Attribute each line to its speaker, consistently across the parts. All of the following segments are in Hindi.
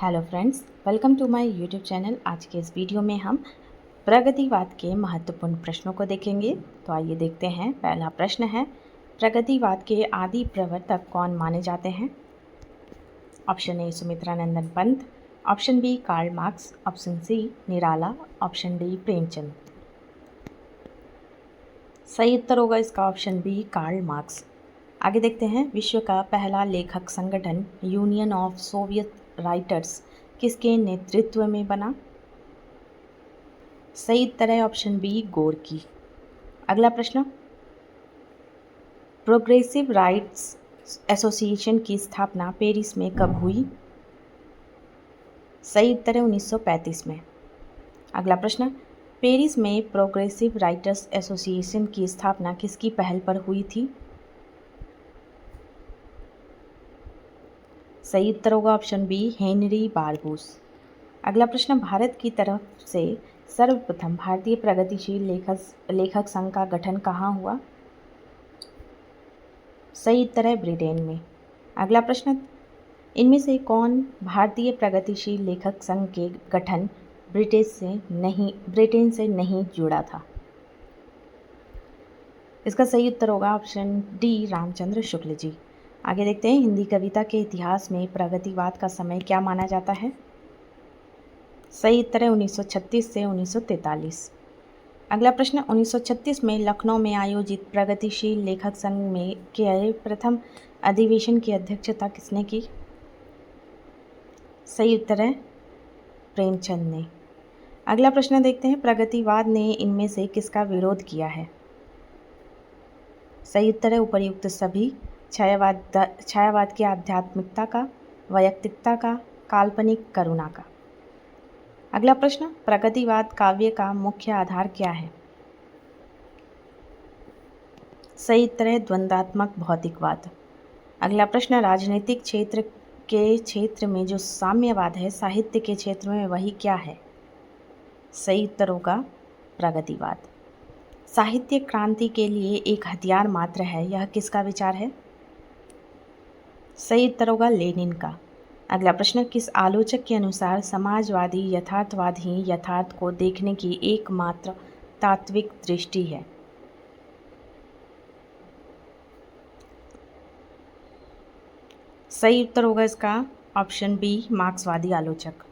Speaker 1: Hello friends, welcome to my YouTube channel. आज के इस वीडियो में हम प्रगतिवाद के महत्वपूर्ण प्रश्नों को देखेंगे। तो आइए देखते हैं। पहला प्रश्न है, प्रगतिवाद के आदि प्रवर्तक कौन माने जाते हैं? Option A Sumitranandan Pant, option B Karl Marx, option C Nirala, option D Premchand. सही उत्तर होगा इसका ऑप्शन बी कार्ल मार्क्स। आगे देखते हैं। विश्व का पहला लेखक संगठन यूनियन ऑफ सोवियत राइटर्स किसके नेतृत्व में बना? सही उत्तर है ऑप्शन बी गोरकी। अगला प्रश्न, प्रोग्रेसिव राइट्स एसोसिएशन की स्थापना पेरिस में कब हुई? सही उत्तर है 1935 में। अगला प्रश्न, पेरिस में प्रोग्रेसिव राइटर्स एसोसिएशन की स्थापना किसकी पहल पर हुई थी? सही उत्तर होगा ऑप्शन बी हेनरी बारबूस। अगला प्रश्न, भारत की तरफ से सर्वप्रथम भारतीय प्रगतिशील लेखक संघ का गठन कहाँ हुआ? सही उत्तर है ब्रिटेन में। अगला प्रश्न, इनमें से कौन भारतीय प्रगतिशील लेखक संघ के गठन ब्रिटेन से नहीं जुड़ा था? इसका सही उत्तर होगा ऑप्शन डी रामचंद्र शुक्ल जी। आगे देखते हैं। हिंदी कविता के इतिहास में प्रगतिवाद का समय क्या माना जाता है? सही उत्तर है 1936 से 1943। अगला प्रश्न, 1936 में लखनऊ में आयोजित प्रगतिशील लेखक संघ में के प्रथम अधिवेशन की अध्यक्षता किसने की? सही उत्तर है प्रेमचंद ने। अगला प्रश्न देखते हैं। प्रगतिवाद ने इनमें से किसका विरोध किया है? सही उत्तर है उपर्युक्त सभी। छायावाद की आध्यात्मिकता का, वैयक्तिकता का, काल्पनिक करुणा का। अगला प्रश्न, प्रगतिवाद काव्य का मुख्य आधार क्या है? सही उत्तर है द्वंद्वात्मक भौतिकवाद। अगला प्रश्न, राजनीतिक क्षेत्र में जो साम्यवाद है, साहित्य के क्षेत्र में वही क्या है? सही उत्तर होगा प्रगतिवाद। साहित्य क्रांति के लिए एक हथियार मात्र है, यह किसका विचार है? सही उत्तर होगा लेनिन का। अगला प्रश्न, किस आलोचक के अनुसार समाजवादी यथार्थवाद ही यथार्थ को देखने की एकमात्र तात्विक दृष्टि है? सही उत्तर होगा इसका ऑप्शन बी मार्क्सवादी आलोचक।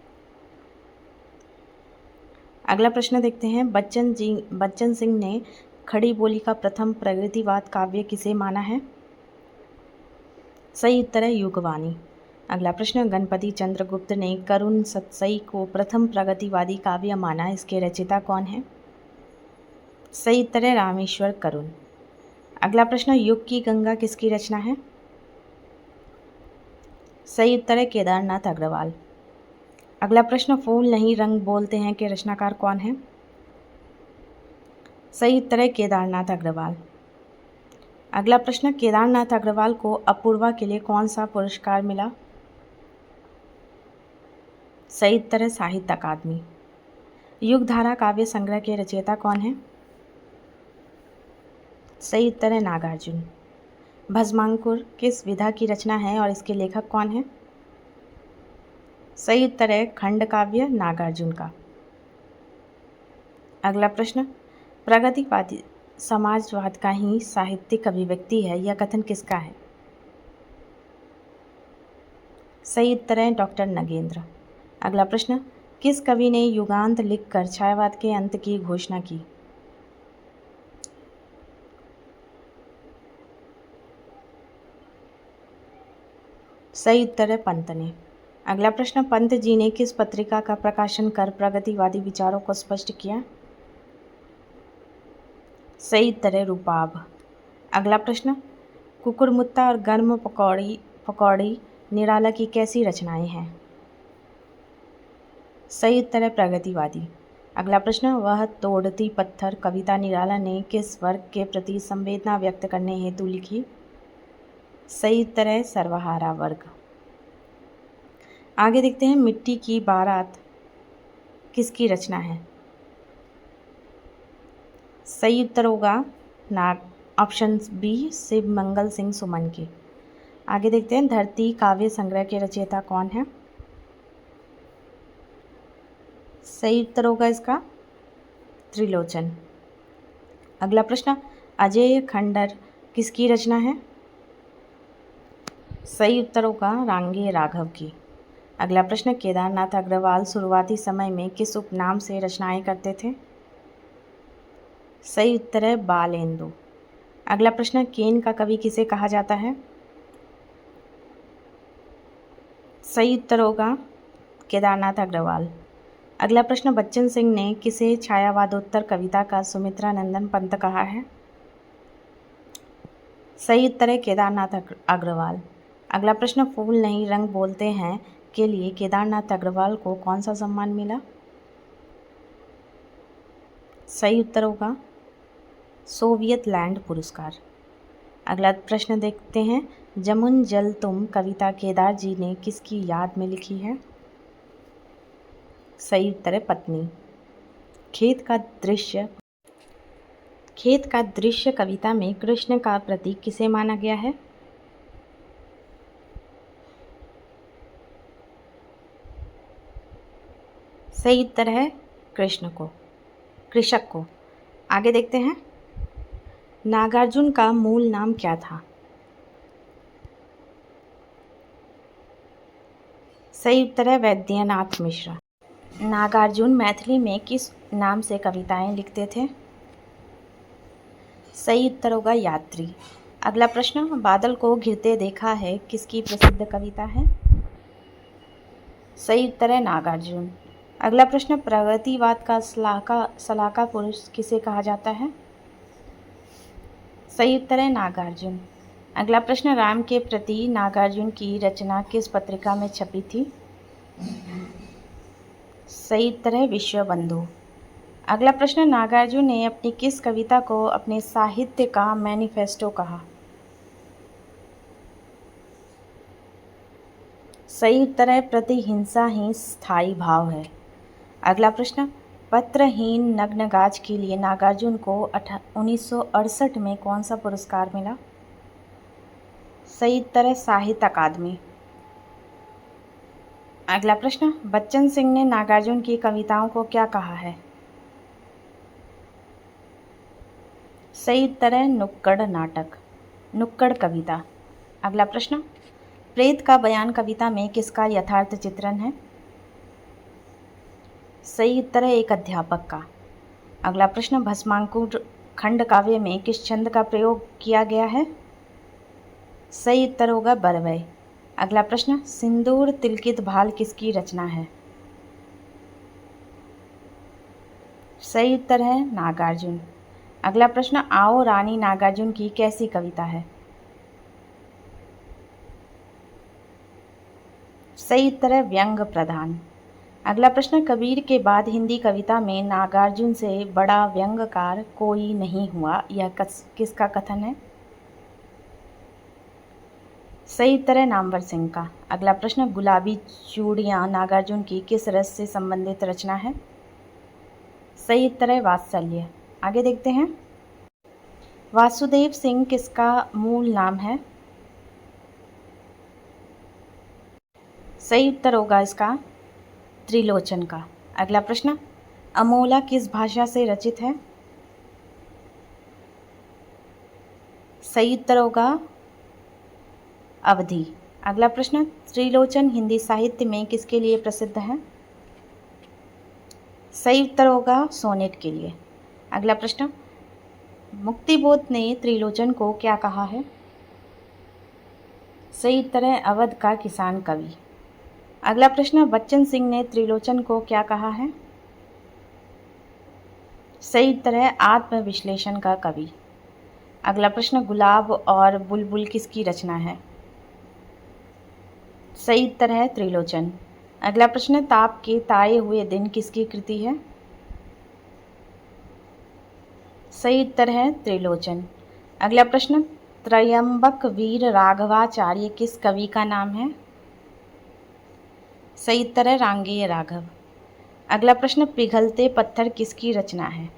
Speaker 1: अगला प्रश्न देखते हैं। बच्चन सिंह ने खड़ी बोली का प्रथम प्रगतिवाद काव्य किसे माना है? सही उत्तर है युगवाणी। अगला प्रश्न, गणपति चंद्रगुप्त ने करुण सतसई को प्रथम प्रगतिवादी काव्य माना, इसके रचयिता कौन है? सही उत्तर है रामेश्वर करुण। अगला प्रश्न, युग की गंगा किसकी रचना है? सही उत्तर है केदारनाथ अग्रवाल। अगला प्रश्न, फूल नहीं रंग बोलते हैं के रचनाकार कौन है? सही उत्तर है केदारनाथ अग्रवाल। अगला प्रश्न, केदारनाथ अग्रवाल को अपूर्वा के लिए कौन सा पुरस्कार मिला? सही उत्तर है साहित्य अकादमी। युगधारा काव्य संग्रह के रचयिता कौन है? सही उत्तर है नागार्जुन। भस्मांकुर किस विधा की रचना है और इसके लेखक कौन है? सही उत्तर है खंड काव्य नागार्जुन का। अगला प्रश्न, प्रगतिवादी समाजवाद का ही साहित्यिक अभिव्यक्ति है, यह कथन किसका है? सही उत्तर है डॉक्टर नगेंद्र। अगला प्रश्न, किस कवि ने युगांत लिखकर छायावाद के अंत की घोषणा की? सही उत्तर है पंत ने। अगला प्रश्न, पंत जी ने किस पत्रिका का प्रकाशन कर प्रगतिवादी विचारों को स्पष्ट किया? सही उत्तर है रूपाभ। अगला प्रश्न, कुकुरमुत्ता और गर्म पकौड़ी निराला की कैसी रचनाएं हैं? सही उत्तर है प्रगतिवादी। अगला प्रश्न, वह तोड़ती पत्थर कविता निराला ने किस वर्ग के प्रति संवेदना व्यक्त करने हेतु लिखी? सही उत्तर है सर्वहारा वर्ग। आगे देखते हैं। मिट्टी की बारात किसकी रचना है? सही उत्तर होगा ऑप्शन बी शिव मंगल सिंह सुमन की। आगे देखते हैं। धरती काव्य संग्रह के रचयिता कौन है? सही उत्तर होगा इसका त्रिलोचन। अगला प्रश्न, अजय खंडर किसकी रचना है? सही उत्तर होगा रांगे राघव की। अगला प्रश्न, केदारनाथ अग्रवाल शुरुआती समय में किस उपनाम से रचनाएं करते थे? सही उत्तर है बालेंदु। अगला प्रश्न, केन का कवि किसे कहा जाता है? सही उत्तर होगा केदारनाथ अग्रवाल। अगला प्रश्न, बच्चन सिंह ने किसे छायावादोत्तर कविता का सुमित्रा नंदन पंत कहा है? सही उत्तर है केदारनाथ अग्रवाल। अगला प्रश्न, फूल नहीं रंग बोलते हैं के लिए केदारनाथ अग्रवाल को कौन सा सम्मान मिला? सही उत्तर होगा सोवियत लैंड पुरस्कार। अगला प्रश्न देखते हैं, जमुन जल तुम कविता केदार जी ने किसकी याद में लिखी है? सही उत्तर है पत्नी। खेत का दृश्य कविता में कृष्ण का प्रतीक किसे माना गया है? सही उत्तर है कृषक को। आगे देखते हैं, नागार्जुन का मूल नाम क्या था? सही उत्तर है वैद्यनाथ मिश्र। नागार्जुन मैथिली में किस नाम से कविताएं लिखते थे? सही उत्तर होगा यात्री। अगला प्रश्न, बादल को घिरते देखा है किसकी प्रसिद्ध कविता है? सही उत्तर है नागार्जुन। अगला प्रश्न, प्रगतिवाद का सलाहकार पुरुष किसे कहा जाता है? सही उत्तर है नागार्जुन। अगला प्रश्न, राम के प्रति नागार्जुन की रचना किस पत्रिका में छपी थी? सही उत्तर है विश्वबंधु। अगला प्रश्न, नागार्जुन ने अपनी किस कविता को अपने साहित्य का मैनिफेस्टो कहा? सही उत्तर है प्रतिहिंसा ही स्थायी भाव है। अगला प्रश्न, पत्रहीन नग्नगाछ के लिए नागार्जुन को 1968 में कौन सा पुरस्कार मिला? सही उत्तर है साहित्य अकादमी। अगला प्रश्न, बच्चन सिंह ने नागार्जुन की कविताओं को क्या कहा है? सही उत्तर है नुक्कड़ कविता। अगला प्रश्न, प्रेत का बयान कविता में किसका यथार्थ चित्रण है? सही उत्तर है एक अध्यापक का। अगला प्रश्न, भस्मांकुर खंड काव्य में किस छंद का प्रयोग किया गया है? सही उत्तर होगा बरवय। अगला प्रश्न, सिंदूर तिलकित भाल किसकी रचना है? सही उत्तर है नागार्जुन। अगला प्रश्न, आओ रानी नागार्जुन की कैसी कविता है? सही उत्तर है व्यंग प्रधान। अगला प्रश्न, कबीर के बाद हिंदी कविता में नागार्जुन से बड़ा व्यंग्यकार कोई नहीं हुआ, यह किसका कथन है? सही उत्तर है नामवर सिंह का। अगला प्रश्न, गुलाबी चूड़ियाँ नागार्जुन की किस रस से संबंधित रचना है? सही उत्तर है वात्सल्य। आगे देखते हैं, वासुदेव सिंह किसका मूल नाम है? सही उत्तर होगा इसका त्रिलोचन का। अगला प्रश्न, अमोला किस भाषा से रचित है? सही उत्तर होगा अवधि। अगला प्रश्न, त्रिलोचन हिंदी साहित्य में किसके लिए प्रसिद्ध है? सही उत्तर होगा सोनेट के लिए। अगला प्रश्न, मुक्तिबोध ने त्रिलोचन को क्या कहा है? सही उत्तर है अवध का किसान कवि। अगला प्रश्न, बच्चन सिंह ने त्रिलोचन को क्या कहा है? सही उत्तर है आत्मविश्लेषण का कवि। अगला प्रश्न, गुलाब और बुलबुल किसकी रचना है? सही उत्तर है त्रिलोचन। अगला प्रश्न, ताप के ताए हुए दिन किसकी कृति है? सही उत्तर है त्रिलोचन। अगला प्रश्न, त्रयंबक वीर राघवाचार्य किस कवि का नाम है? सही उत्तर है रांगेय राघव। अगला प्रश्न, पिघलते पत्थर किसकी रचना है?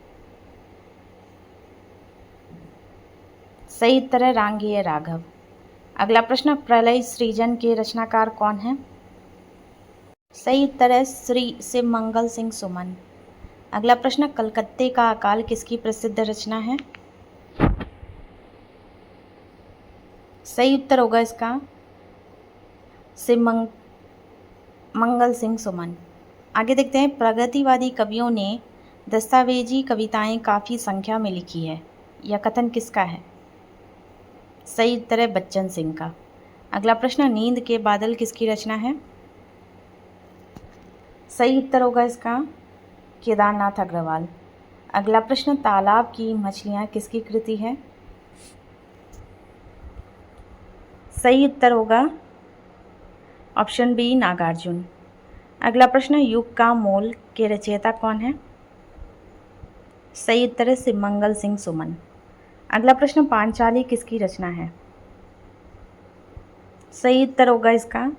Speaker 1: सही उत्तर है रांगेय राघव। अगला प्रश्न, प्रलय सृजन के रचनाकार कौन है? सही उत्तर है श्री शिव मंगल सिंह सुमन। अगला प्रश्न, कलकत्ते का अकाल किसकी प्रसिद्ध रचना है? सही उत्तर होगा इसका शिव मंगल सिंह सुमन। आगे देखते हैं, प्रगतिवादी कवियों ने दस्तावेजी कविताएं काफ़ी संख्या में लिखी है, यह कथन किसका है? सही उत्तर है बच्चन सिंह का। अगला प्रश्न, नींद के बादल किसकी रचना है? सही उत्तर होगा इसका केदारनाथ अग्रवाल। अगला प्रश्न, तालाब की मछलियाँ किसकी कृति है? सही उत्तर होगा ऑप्शन बी नागार्जुन। अगला प्रश्न, युग का मोल के रचयिता कौन है? सही उत्तर है शिवमंगल सिंह सुमन। अगला प्रश्न, पांचाली किसकी रचना है? सही उत्तर होगा इसका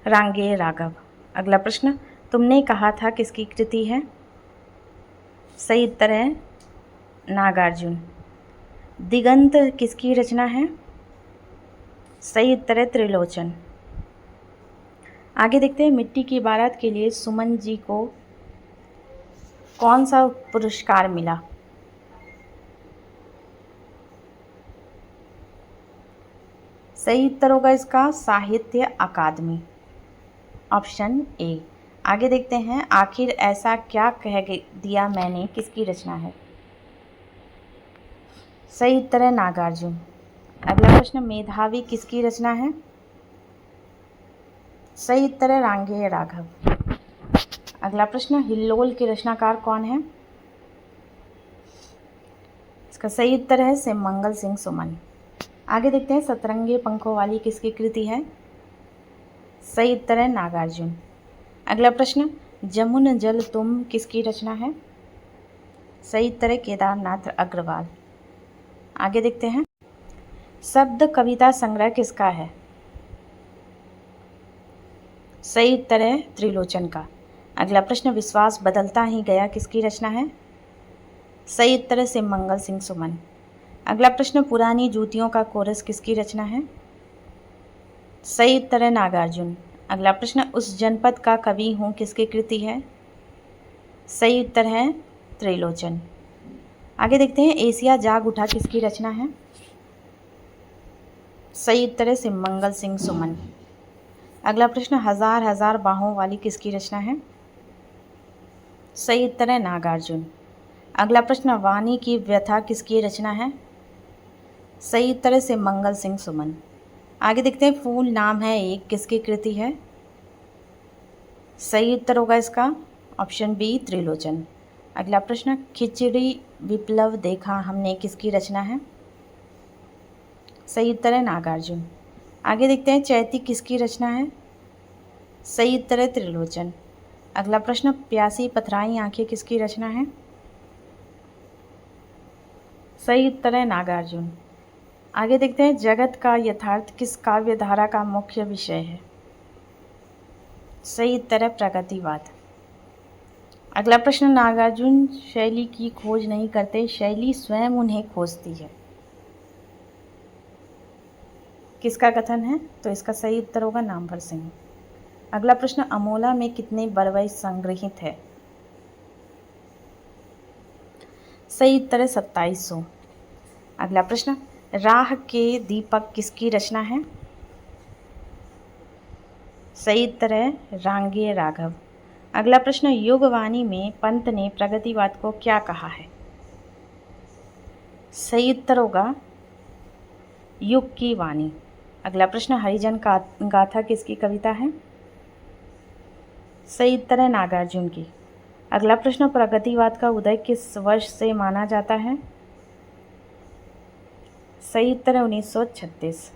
Speaker 1: रांगेय राघव। अगला प्रश्न, तुमने कहा था किसकी कृति है? सही उत्तर है नागार्जुन। दिगंत किसकी रचना है? सही उत्तर है त्रिलोचन। आगे देखते हैं, मिट्टी की बारात के लिए सुमन जी को कौन सा पुरस्कार मिला? सही उत्तर होगा इसका साहित्य अकादमी, ऑप्शन ए। आगे देखते हैं, आखिर ऐसा क्या कह दिया मैंने किसकी रचना है? सही उत्तर है नागार्जुन। अगला प्रश्न, मेधावी किसकी रचना है? सही उत्तर है रांगेय राघव। अगला प्रश्न, हिल्लोल के रचनाकार कौन है? इसका सही उत्तर है शिवमंगल सिंह सुमन। आगे देखते हैं, सतरंगे पंखों वाली किसकी कृति है? सही उत्तर है नागार्जुन। अगला प्रश्न, जमुन जल तुम किसकी रचना है? सही उत्तर है केदारनाथ अग्रवाल। आगे देखते हैं, शब्द कविता संग्रह किसका है? सही उत्तर है त्रिलोचन का। अगला प्रश्न, विश्वास बदलता ही गया किसकी रचना है? सही उत्तर है शिवमंगल सिंह सुमन। अगला प्रश्न, पुरानी जूतियों का कोरस किसकी रचना है? सही उत्तर है नागार्जुन। अगला प्रश्न, उस जनपद का कवि हूँ किसकी कृति है? सही उत्तर है त्रिलोचन। आगे देखते हैं, एशिया जाग उठा किसकी रचना है? सही उत्तर है शिवमंगल सिंह सुमन। अगला प्रश्न, हजार हजार बाहों वाली किसकी रचना है? सही उत्तर है नागार्जुन। अगला प्रश्न, वाणी की व्यथा किसकी रचना है? सही उत्तर है शिवमंगल सिंह सुमन। आगे देखते हैं, फूल नाम है एक किसकी कृति है? सही उत्तर होगा इसका ऑप्शन बी त्रिलोचन। अगला प्रश्न, खिचड़ी विप्लव देखा हमने किसकी रचना है? सही उत्तर है नागार्जुन। आगे देखते हैं, चैती किसकी रचना है? सही उत्तर है त्रिलोचन। अगला प्रश्न, प्यासी पथराई आंखें किसकी रचना है? सही उत्तर है नागार्जुन। आगे देखते हैं, जगत का यथार्थ किस काव्य धारा का मुख्य विषय है? सही उत्तर है प्रगतिवाद। अगला प्रश्न, नागार्जुन शैली की खोज नहीं करते, शैली स्वयं उन्हें खोजती है, किसका कथन है? तो इसका सही उत्तर होगा नामवर सिंह। अगला प्रश्न, अमोला में कितने बरवई संग्रहित है? सही उत्तर है 2700। अगला प्रश्न, राह के दीपक किसकी रचना है? सही उत्तर है रांगेय राघव। अगला प्रश्न, युगवाणी में पंत ने प्रगतिवाद को क्या कहा है? सही उत्तर होगा युग की वाणी। अगला प्रश्न, हरिजन गाथा किसकी कविता है? सही उत्तर है नागार्जुन की। अगला प्रश्न, प्रगतिवाद का उदय किस वर्ष से माना जाता है? सही उत्तर है 1936।